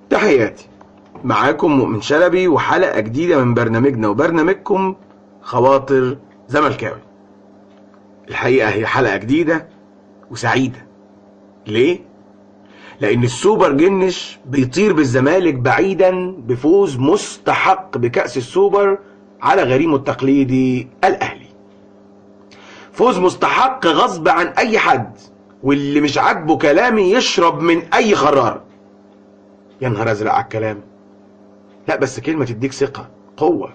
تحياتي، معاكم مؤمن شلبي وحلقة جديدة من برنامجنا وبرنامجكم خواطر زملكاوي. الحقيقة هي حلقة جديدة وسعيدة. ليه؟ لأن السوبر جنش بيطير بالزمالك بعيدا بفوز مستحق بكأس السوبر على غريمه التقليدي الأهلي. فوز مستحق غصب عن أي حد، واللي مش عاجبه كلامي يشرب من أي خرارة. يا نهار ازرق على الكلام. لا بس كلمة تديك ثقة قوة.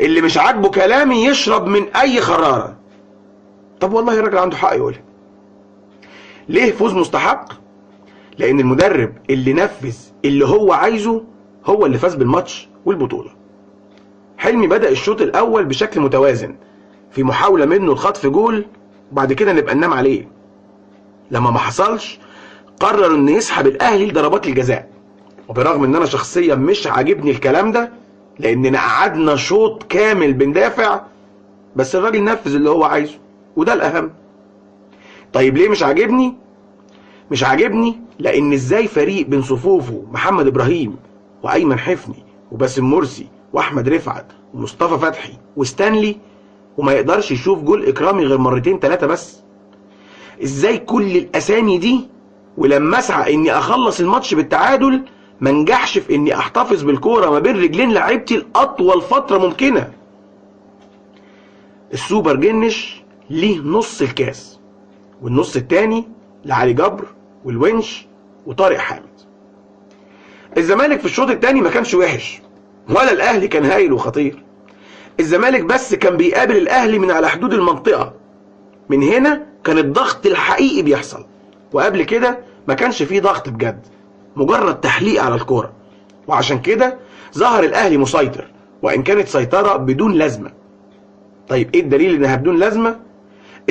اللي مش عاجبه كلامي يشرب من اي خرارة. طب والله الراجل عنده حق يقولها. ليه فوز مستحق؟ لان المدرب اللي نفذ اللي هو عايزه هو اللي فاز بالماتش والبطولة. حلمي بدأ الشوط الاول بشكل متوازن، في محاولة منه لخطف جول وبعد كده نبقى ننام عليه. لما ما حصلش قرر انه يسحب الاهلي لضربات الجزاء، وبرغم ان انا شخصيا مش عاجبني الكلام ده لاننا قعدنا شوط كامل بندافع، بس الراجل نفذ اللي هو عايزه وده الاهم. طيب ليه مش عاجبني؟ مش عاجبني لان ازاي فريق بين صفوفه محمد ابراهيم وايمن حفني وباسم مرسي واحمد رفعت ومصطفى فتحي وستانلي وما يقدرش يشوف جول اكرامي غير مرتين ثلاثة بس؟ ازاي كل الاسامي دي ولما اسعى اني اخلص الماتش بالتعادل ما نجحش في اني احتفظ بالكوره ما بين رجلين لعيبتي لاطول فتره ممكنه؟ السوبر جنش ليه نص الكاس، والنص التاني لعلي جبر والونش وطارق حامد. الزمالك في الشوط التاني ما كانش وحش، ولا الاهلي كان هايل وخطير. الزمالك بس كان بيقابل الاهلي من على حدود المنطقه، من هنا كان الضغط الحقيقي بيحصل، وقبل كده ما كانش فيه ضغط بجد، مجرد تحليق على الكوره. وعشان كده ظهر الاهلي مسيطر، وان كانت سيطره بدون لازمه. طيب ايه الدليل انها بدون لازمه؟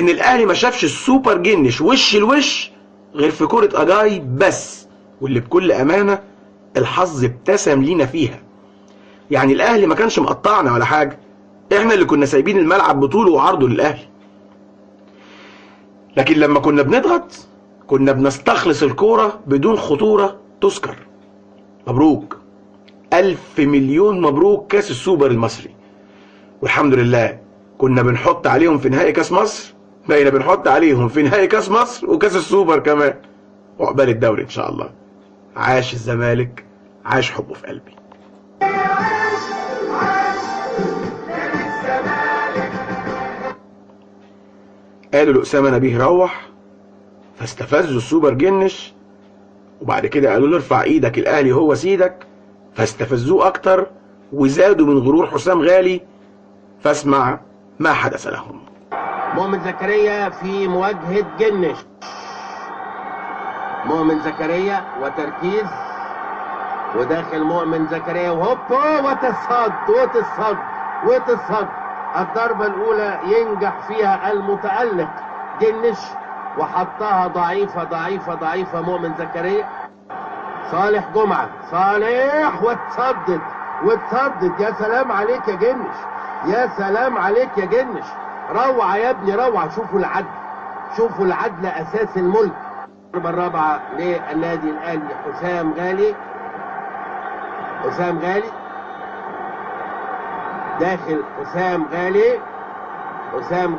ان الاهلي ما شافش السوبر جنش وش الوش غير في كوره اجاي بس، واللي بكل امانه الحظ ابتسم لينا فيها. يعني الاهلي ما كانش مقطعنا ولا حاجه، احنا اللي كنا سايبين الملعب بطوله وعرضه للاهلي. لكن لما كنا بنضغط كنا بنستخلص الكوره بدون خطوره تذكر. مبروك، 1000 مليون مبروك كاس السوبر المصري. والحمد لله كنا بنحط عليهم في نهائي كاس مصر، بقينا بنحط عليهم في نهائي كاس مصر وكاس السوبر كمان، وعقبال الدوري ان شاء الله. عاش الزمالك، عاش حبه في قلبي. قالوا لأسامة نبيه روح، فاستفزوا السوبر جنش، وبعد كده قالوا له ارفع ايدك الاهلي هو سيدك، فاستفزوه اكتر وزادوا من غرور حسام غالي، فاسمع ما حدث لهم. مؤمن زكريا في مواجهة جنش. مؤمن زكريا وتركيز، وداخل مؤمن زكريا وهوبا وتصد. الضربة الأولى ينجح فيها المتألق جنش، وحطها ضعيفة مؤمن زكريا. صالح جمعة، صالح وتصدد. يا سلام عليك يا جنش، يا سلام عليك يا جنش. روعة يا ابني روعة. شوفوا العدل أساس الملك. الضربة الرابعة للنادي الأهلي حسام غالي داخل حسام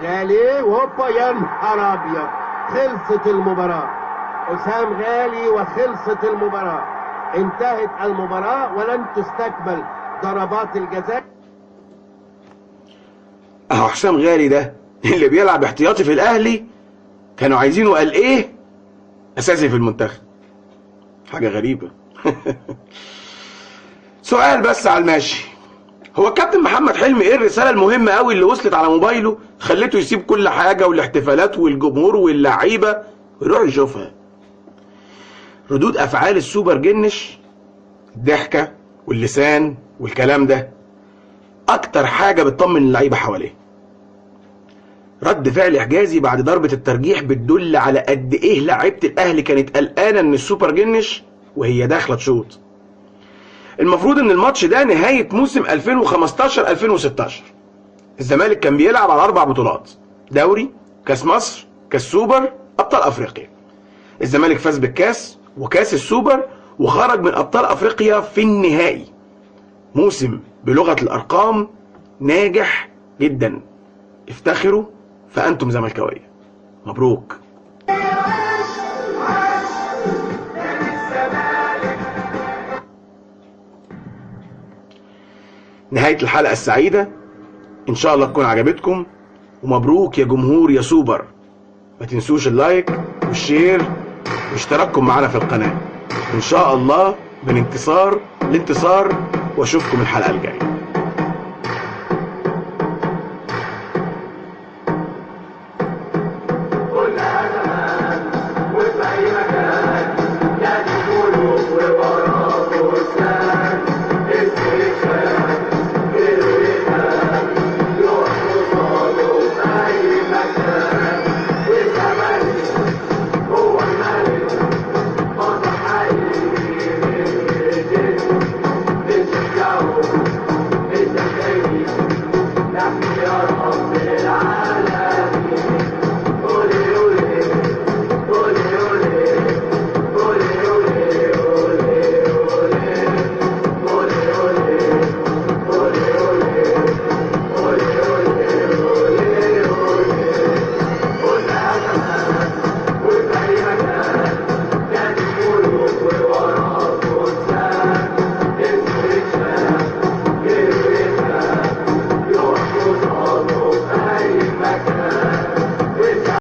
غالي وهوبا يا نهار ابيض. خلصت المباراة حسام غالي وخلصت المباراة. انتهت المباراة ولن تستكمل ضربات الجزاء. اهو حسام غالي ده اللي بيلعب احتياطي في الاهلي كانوا عايزينه قال ايه اساسي في المنتخب. حاجة غريبة. سؤال بس على الماشي، هو الكابتن محمد حلمي ايه الرسالة المهمة قوي اللي وصلت على موبايله خليته يسيب كل حاجة والاحتفالات والجمهور واللعيبة ويروح يشوفها؟ ردود افعال السوبر جنش، الضحكة واللسان والكلام ده، اكتر حاجه بتطمن اللعيبه حواليه. رد فعل حجازي بعد ضربه الترجيح بتدل على قد ايه لعيبه الاهلي كانت قلقانه ان السوبر جنش وهي داخله تشوط. المفروض ان الماتش ده نهايه موسم 2015-2016. الزمالك كان بيلعب على 4 بطولات: دوري، كاس مصر، كاس سوبر، ابطال افريقيا. الزمالك فاز بالكاس وكاس السوبر وخرج من ابطال افريقيا في النهائي. موسم بلغه الارقام ناجح جدا. افتخروا فانتم زملكاويه. مبروك. نهايه الحلقه السعيده ان شاء الله تكون عجبتكم، ومبروك يا جمهور يا سوبر. ما تنسوش اللايك والشير واشتراككم معنا في القناه. ان شاء الله من انتصار لانتصار، واشوفكم الحلقه الجايه.